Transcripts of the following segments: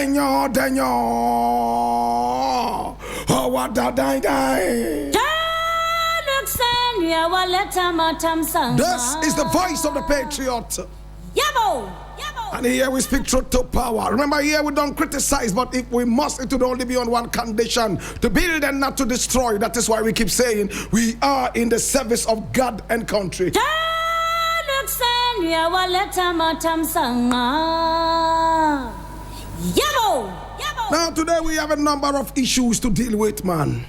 Denyo. Oh, what da die. This is the voice of the Patriot. Yabo. And here we speak truth to power. Remember, here we don't criticize, but if we must, it would only be on one condition: to build and not to destroy. That is why we keep saying we are in the service of God and country. Now today we have a number of issues to deal with, man.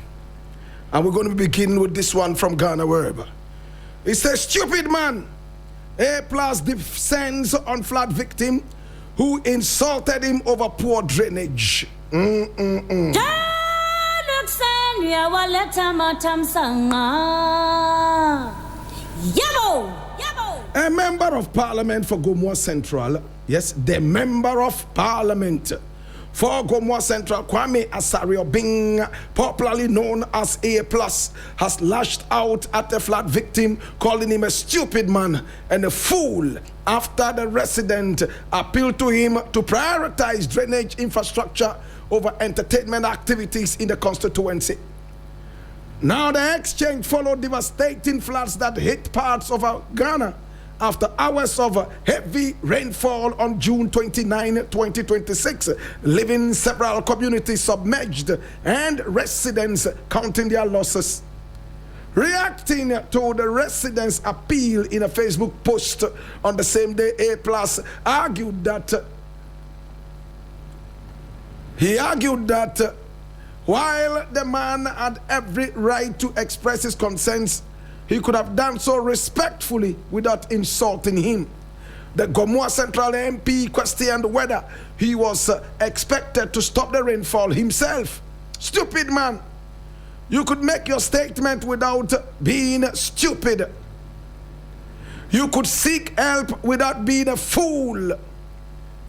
And we're going to begin with this one from Ghana wherever. It says, stupid man. A+ descends on flood victim who insulted him over poor drainage. A member of parliament for Gomoa Central, yes, the member of parliament for Gomoa Central, Kwame Asariobing, popularly known as A+, has lashed out at the flood victim, calling him a stupid man and a fool after the resident appealed to him to prioritize drainage infrastructure over entertainment activities in the constituency. Now the exchange followed devastating floods that hit parts of Ghana after hours of heavy rainfall on June 29, 2026, leaving several communities submerged and residents counting their losses. Reacting to the residents' appeal in a Facebook post on the same day, A+ argued that while the man had every right to express his concerns, he could have done so respectfully without insulting him. The Gomoa Central MP questioned whether he was expected to stop the rainfall himself. Stupid man. You could make your statement without being stupid. You could seek help without being a fool.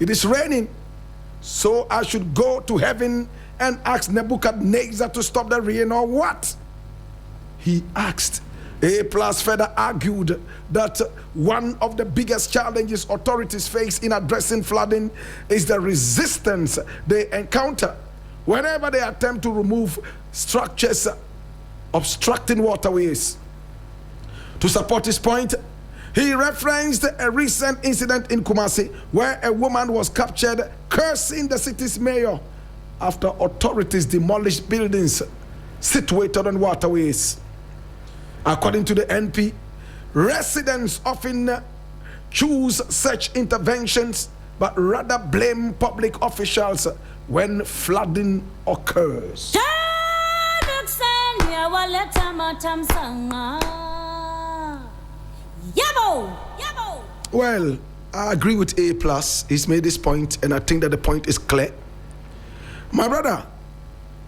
It is raining, so I should go to heaven and ask Nebuchadnezzar to stop the rain or what? He asked. A+ further argued that one of the biggest challenges authorities face in addressing flooding is the resistance they encounter whenever they attempt to remove structures obstructing waterways. To support his point, he referenced a recent incident in Kumasi where a woman was captured cursing the city's mayor after authorities demolished buildings situated on waterways. According to the NP, residents often choose such interventions but rather blame public officials when flooding occurs. Well, I agree with A+. He's made this point, and I think that the point is clear. My brother,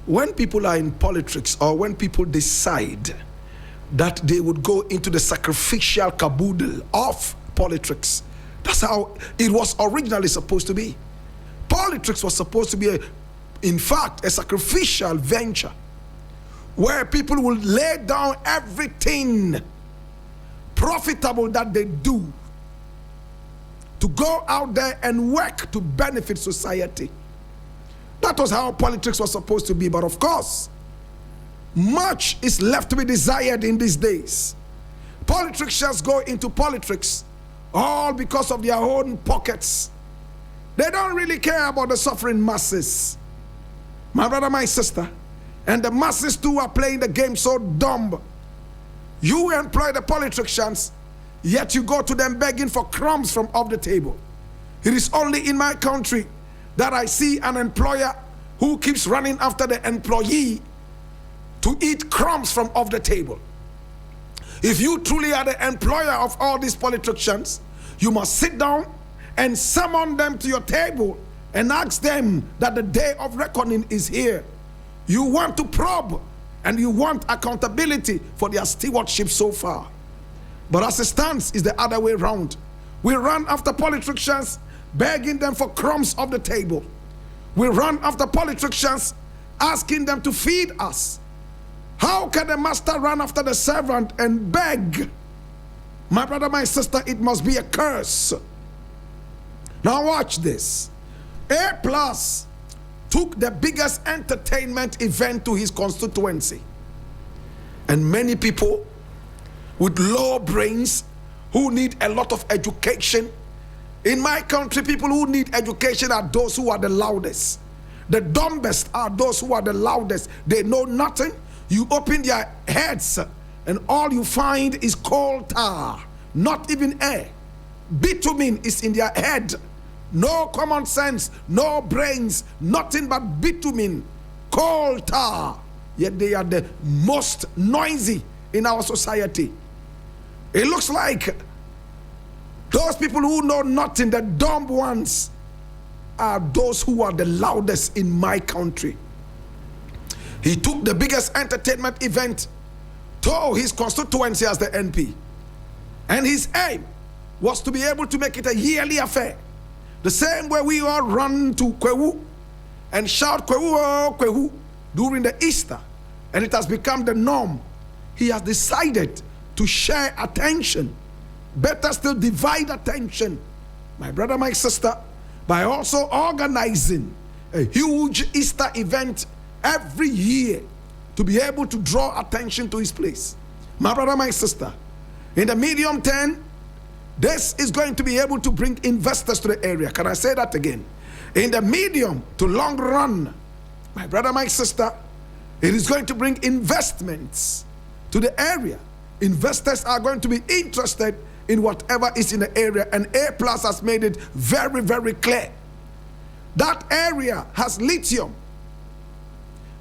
when people are in politics or when people decide that they would go into the sacrificial caboodle of politics, that's how it was originally supposed to be. Politics was supposed to be, in fact, a sacrificial venture where people will lay down everything profitable that they do to go out there and work to benefit society. That was how politics was supposed to be. But of course, much is left to be desired in these days. Politicians go into politics all because of their own pockets. They don't really care about the suffering masses. My brother, my sister, and the masses too are playing the game so dumb. You employ the politicians, yet you go to them begging for crumbs from off the table. It is only in my country that I see an employer who keeps running after the employee to eat crumbs from off the table. If you truly are the employer of all these politicians, you must sit down and summon them to your table and ask them that the day of reckoning is here. You want to probe and you want accountability for their stewardship so far. But as it stands, is the other way around. We run after politicians, begging them for crumbs off the table. We run after politicians, asking them to feed us. How can the master run after the servant and beg? My brother, my sister, it must be a curse. Now watch this. A+ took the biggest entertainment event to his constituency. And many people with low brains who need a lot of education. In my country, people who need education are those who are the loudest. The dumbest are those who are the loudest. They know nothing. You open their heads and all you find is coal tar, not even air. Bitumen is in their head. No common sense, no brains, nothing but bitumen, coal tar. Yet they are the most noisy in our society. It looks like those people who know nothing, the dumb ones, are those who are the loudest in my country. He took the biggest entertainment event to his constituency as the NP. And his aim was to be able to make it a yearly affair. The same way we all run to Kwewu and shout Kwewu, oh, Kwewu during the Easter. And it has become the norm. He has decided to share attention. Better still, divide attention. My brother, my sister, by also organizing a huge Easter event every year to be able to draw attention to his place. My brother, my sister, in the medium term, this is going to be able to bring investors to the area. Can I say that again? In the medium to long run, my brother, my sister, it is going to bring investments to the area. Investors are going to be interested in whatever is in the area, and A+ has made it very, very clear. That area has lithium.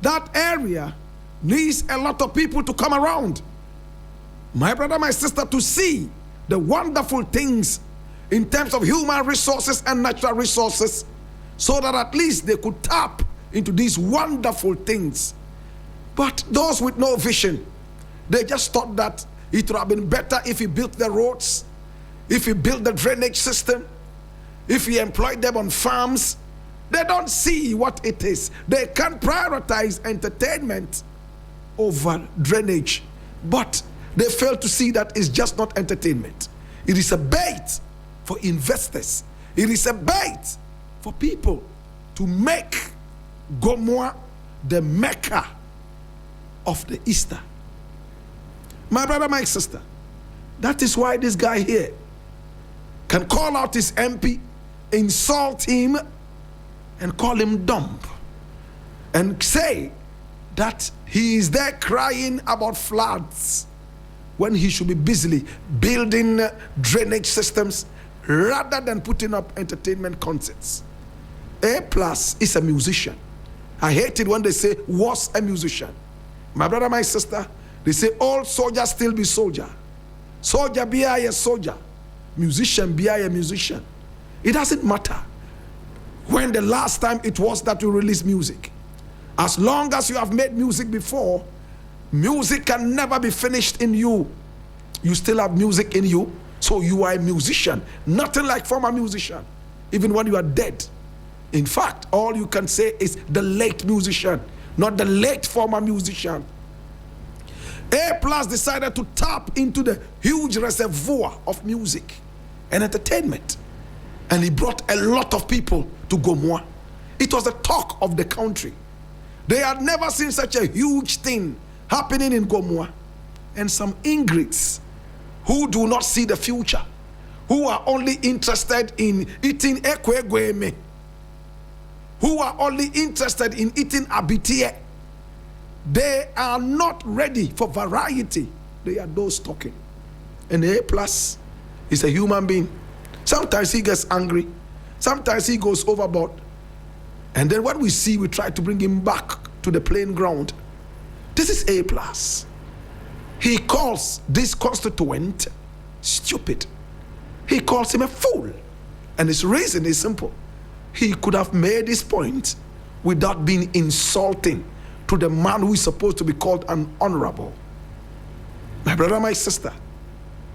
That area needs a lot of people to come around. My brother, my sister, to see the wonderful things in terms of human resources and natural resources, so that at least they could tap into these wonderful things. But those with no vision, they just thought that it would have been better if he built the roads, if he built the drainage system, if he employed them on farms. They don't see what it is. They can prioritize entertainment over drainage, but they fail to see that it's just not entertainment. It is a bait for investors. It is a bait for people to make Gomoa the Mecca of the Easter. My brother, my sister, that is why this guy here can call out his MP, insult him, and call him dumb, and say that he is there crying about floods when he should be busily building drainage systems rather than putting up entertainment concerts. A+ is a musician. I hate it when they say was a musician. My brother, my sister, they say old soldier still be soldier. Soldier be a soldier. Musician be a musician. It doesn't matter when the last time it was that you released music. As long as you have made music before, music can never be finished in you. You still have music in you, so you are a musician. Nothing like former musician, even when you are dead. In fact, all you can say is the late musician, not the late former musician. A+ decided to tap into the huge reservoir of music and entertainment, and he brought a lot of people to Gomoa. It was the talk of the country. They had never seen such a huge thing happening in Gomoa. And some ingrates who do not see the future, who are only interested in eating ekwegweme, who are only interested in eating abitie, they are not ready for variety. They are those talking. And A+ is a human being. Sometimes he gets angry. Sometimes he goes overboard. And then what we see, we try to bring him back to the plain ground. This is A+. He calls this constituent stupid. He calls him a fool. And his reason is simple. He could have made his point without being insulting to the man who is supposed to be called an honorable. My brother, my sister,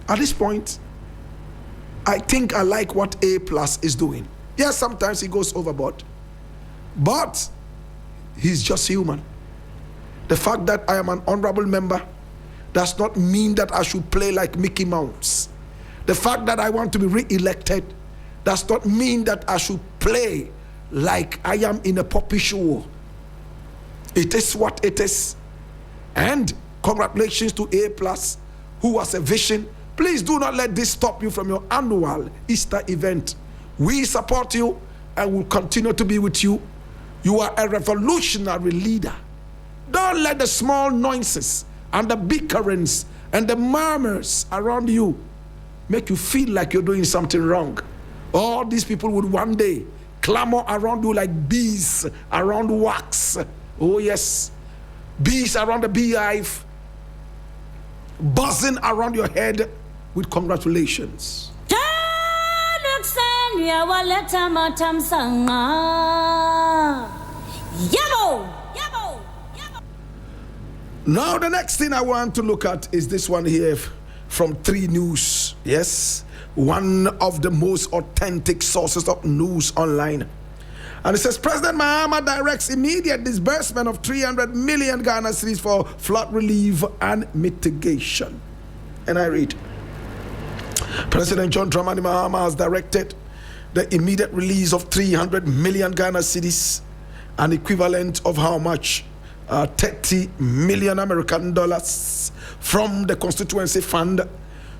at this point, I think I like what A+ is doing. Yes, sometimes he goes overboard, but he's just human. The fact that I am an honorable member does not mean that I should play like Mickey Mouse. The fact that I want to be re-elected does not mean that I should play like I am in a puppy show. It is what it is. And congratulations to A+, who has a vision. Please do not let this stop you from your annual Easter event. We support you and will continue to be with you. You are a revolutionary leader. Don't let the small noises and the bickerings and the murmurs around you make you feel like you're doing something wrong. All these people would one day clamor around you like bees around wax. Oh yes, bees around the beehive, buzzing around your head with congratulations. Now the next thing I want to look at is this one here from 3 News. Yes, one of the most authentic sources of news online. And it says, President Mahama directs immediate disbursement of 300 million Ghana cedis for flood relief and mitigation. And I read, President John Dramani Mahama has directed the immediate release of 300 million Ghana cedis, an equivalent of how much? 30 million American dollars from the constituency fund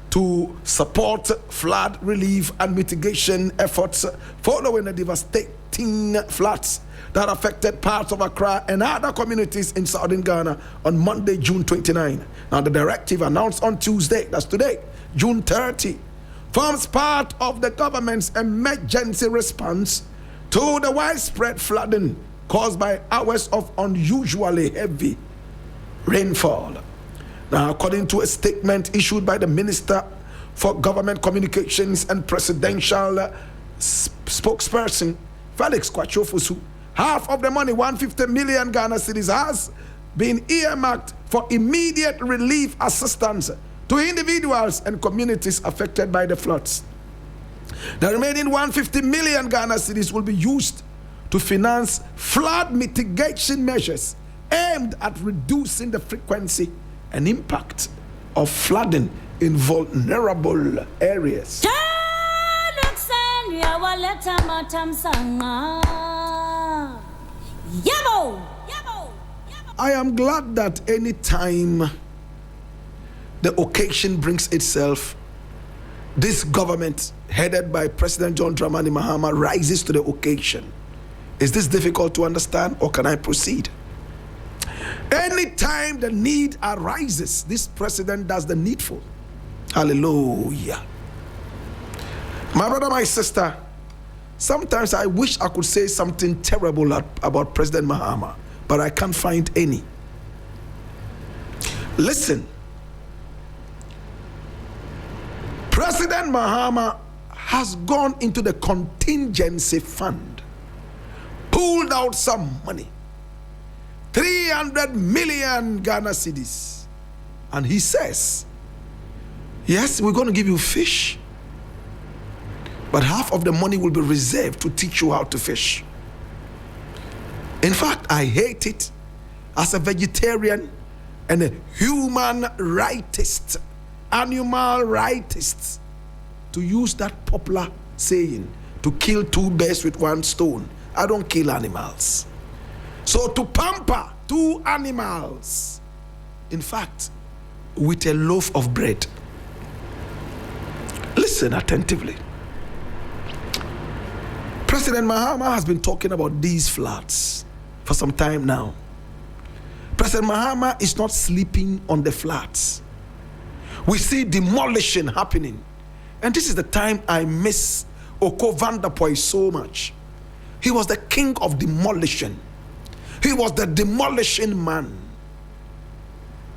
to support flood relief and mitigation efforts following the devastating floods that affected parts of Accra and other communities in southern Ghana on Monday, June 29. Now the directive announced on Tuesday, that's today, June 30, forms part of the government's emergency response to the widespread flooding caused by hours of unusually heavy rainfall. Now, according to a statement issued by the Minister for Government Communications and Presidential Spokesperson, Felix Kwachofosu, half of the money, 150 million Ghana cedis, has been earmarked for immediate relief assistance to individuals and communities affected by the floods. The remaining 150 million Ghana cedis will be used to finance flood mitigation measures aimed at reducing the frequency and impact of flooding in vulnerable areas. I am glad that any time the occasion brings itself, this government headed by President John Dramani Mahama rises to the occasion. Is this difficult to understand, or can I proceed? Anytime the need arises, this president does the needful. Hallelujah. My brother, my sister, sometimes I wish I could say something terrible about President Mahama, but I can't find any. Listen, President Mahama has gone into the contingency fund, pulled out some money, 300 million Ghana cedis, and he says, yes, we're going to give you fish, but half of the money will be reserved to teach you how to fish. In fact, I hate it as a vegetarian and a human rightist, animal rightist, to use that popular saying, to kill 2 birds with 1 stone. I don't kill animals. So to pamper 2 animals, in fact, with a loaf of bread. Listen attentively. President Mahama has been talking about these floods for some time now. President Mahama is not sleeping on the floods. We see demolition happening. And this is the time I miss Oko Vanderpoy so much. He was the king of demolition. He was the demolition man.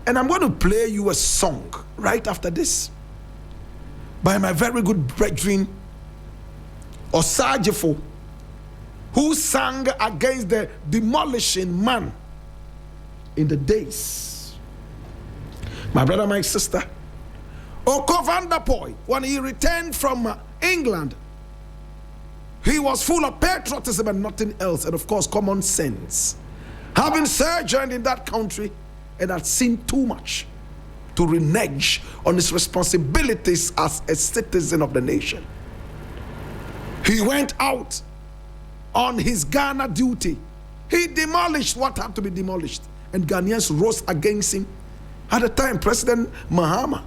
And I'm going to play you a song right after this by my very good brethren, Osajifo, who sang against the demolition man in the days. My brother, my sister, Oko Vanderpoy, when he returned from England, he was full of patriotism and nothing else, and of course common sense. Having sojourned in that country and had seen too much to renege on his responsibilities as a citizen of the nation. He went out on his Ghana duty. He demolished what had to be demolished. And Ghanaians rose against him. At the time, President Mahama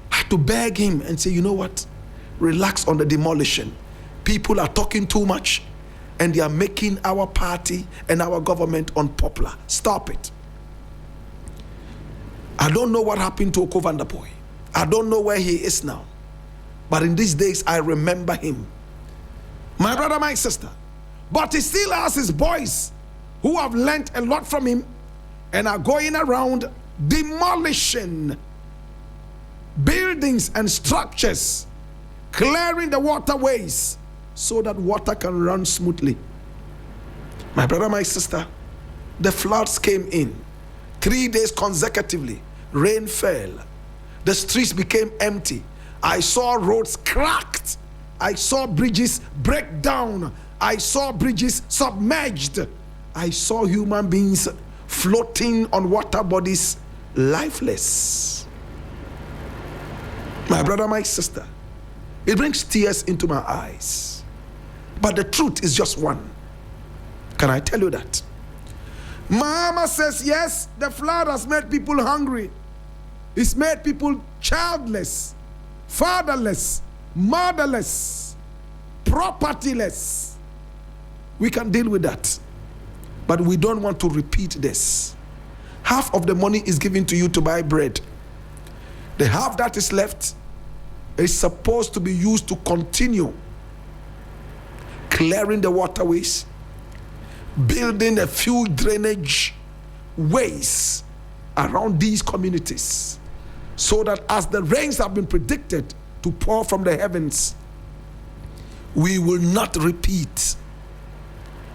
had to beg him and say, you know what? Relax on the demolition. People are talking too much and they are making our party and our government unpopular. Stop it. I don't know what happened to Oko van der Boy. I don't know where he is now. But in these days, I remember him. My brother, my sister. But he still has his boys who have learnt a lot from him and are going around demolishing buildings and structures, clearing the waterways so that water can run smoothly. My brother, my sister, the floods came in 3 days consecutively. Rain fell. The streets became empty. I saw roads cracked. I saw bridges break down. I saw bridges submerged. I saw human beings floating on water bodies, lifeless. My brother, my sister, it brings tears into my eyes. But the truth is just one. Can I tell you that? Mahama says, yes, the flood has made people hungry. It's made people childless, fatherless, motherless, propertyless. We can deal with that. But we don't want to repeat this. Half of the money is given to you to buy bread. The half that is left is supposed to be used to continue clearing the waterways, building a few drainage ways around these communities, so that as the rains have been predicted to pour from the heavens, we will not repeat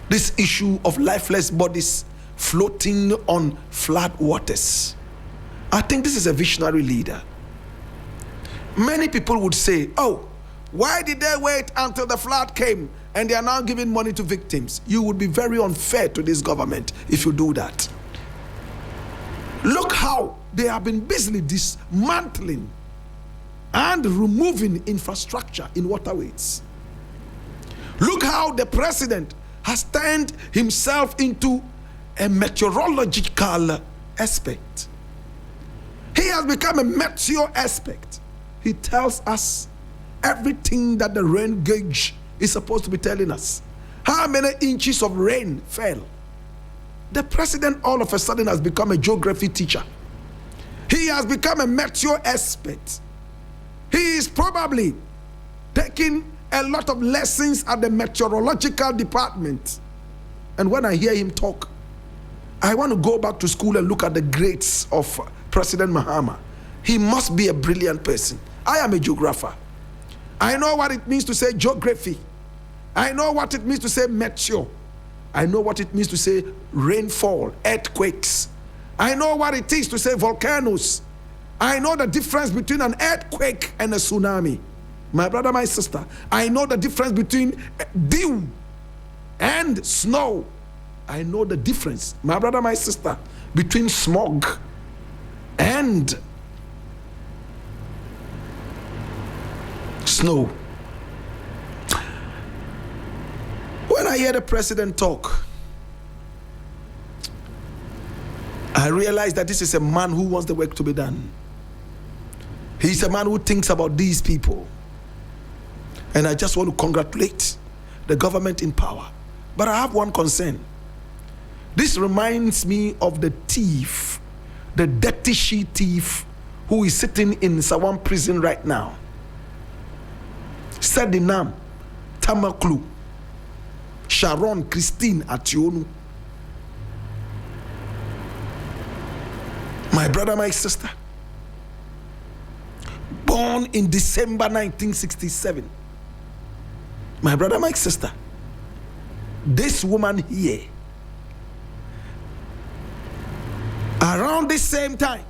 this issue of lifeless bodies floating on flood waters. I think this is a visionary leader. Many people would say, oh, why did they wait until the flood came and they are now giving money to victims? You would be very unfair to this government if you do that. Look how they have been busily dismantling and removing infrastructure in waterways. Look how the president has turned himself into a meteorological aspect. He has become a meteo aspect. He tells us everything that the rain gauge is supposed to be telling us. How many inches of rain fell? The president all of a sudden has become a geography teacher. He has become a meteo expert. He is probably taking a lot of lessons at the meteorological department. And when I hear him talk, I want to go back to school and look at the grades of President Mahama. He must be a brilliant person. I am a geographer. I know what it means to say geography. I know what it means to say meteo. I know what it means to say rainfall, earthquakes. I know what it is to say volcanoes. I know the difference between an earthquake and a tsunami. My brother, my sister, I know the difference between dew and snow. I know the difference, my brother, my sister, between smog and snow. When I hear the president talk, I realize that this is a man who wants the work to be done. He's a man who thinks about these people. And I just want to congratulate the government in power. But I have one concern. This reminds me of the thief, the dirty she thief who is sitting in Sawam prison right now. Sedinam Tamaklu Sharon Christine Ationu. My brother, my sister, born in December 1967. My brother, my sister, this woman here, around the same time,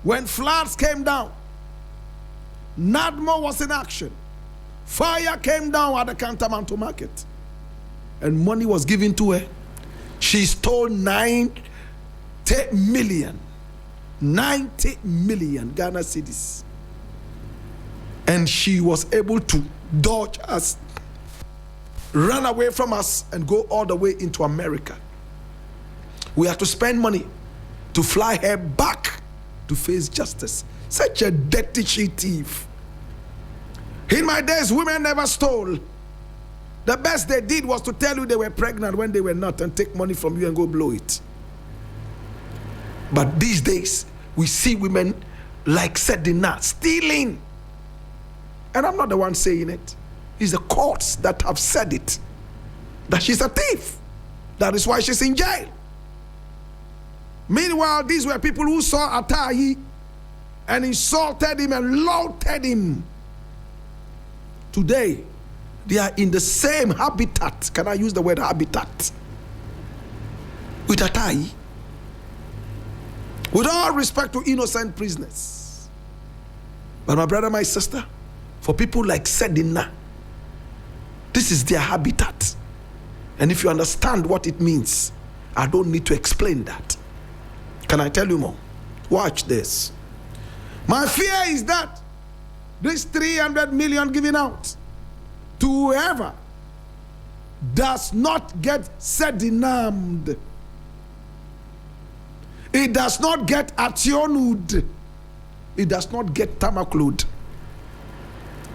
when floods came down, NADMO was in action. Fire came down at the Cantamanto market, and money was given to her. She stole 90 million Ghana cedis, and she was able to dodge us. run away from us and go all the way into America. We have to spend money to fly her back to face justice. Such a dirty thief. In my days, women never stole. The best they did was to tell you they were pregnant when they were not and take money from you and go blow it. But these days, we see women like Sedina stealing. And I'm not the one saying it. It's the courts that have said it. That she's a thief. That is why she's in jail. Meanwhile, these were people who saw Atai and insulted him and lauded him. Today, they are in the same habitat. Can I use the word habitat? With Atai. With all respect to innocent prisoners. But my brother, my sister, for people like Sedina, this is their habitat. And if you understand what it means, I don't need to explain that. Can I tell you more? Watch this. My fear is that this 300 million given out to whoever does not get sedinamed, it does not get ationud, it does not get tamaklud.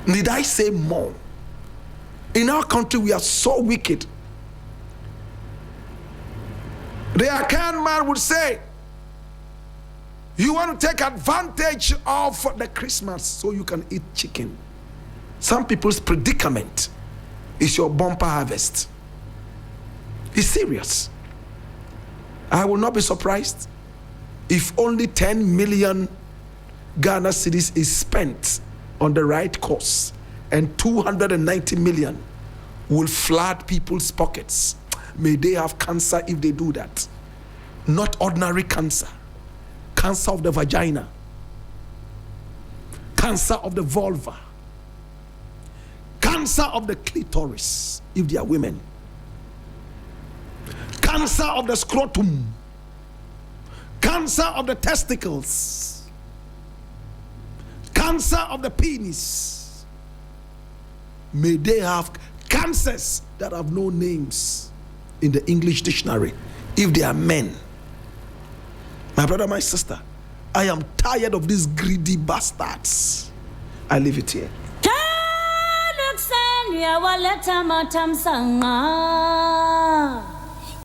Need I say more? In our country, we are so wicked. The Akan man would say, you want to take advantage of the Christmas so you can eat chicken. Some people's predicament is your bumper harvest. It's serious. I will not be surprised if only 10 million Ghana cedis is spent on the right course and 290 million will flood people's pockets. May they have cancer if they do that. Not ordinary cancer. Cancer of the vagina. Cancer of the vulva. Cancer of the clitoris, if they are women. Cancer of the scrotum. Cancer of the testicles. Cancer of the penis. May they have cancers that have no names in the English dictionary if they are men. My brother, my sister, I am tired of these greedy bastards. I leave it here. Luxania waleta matam sanga.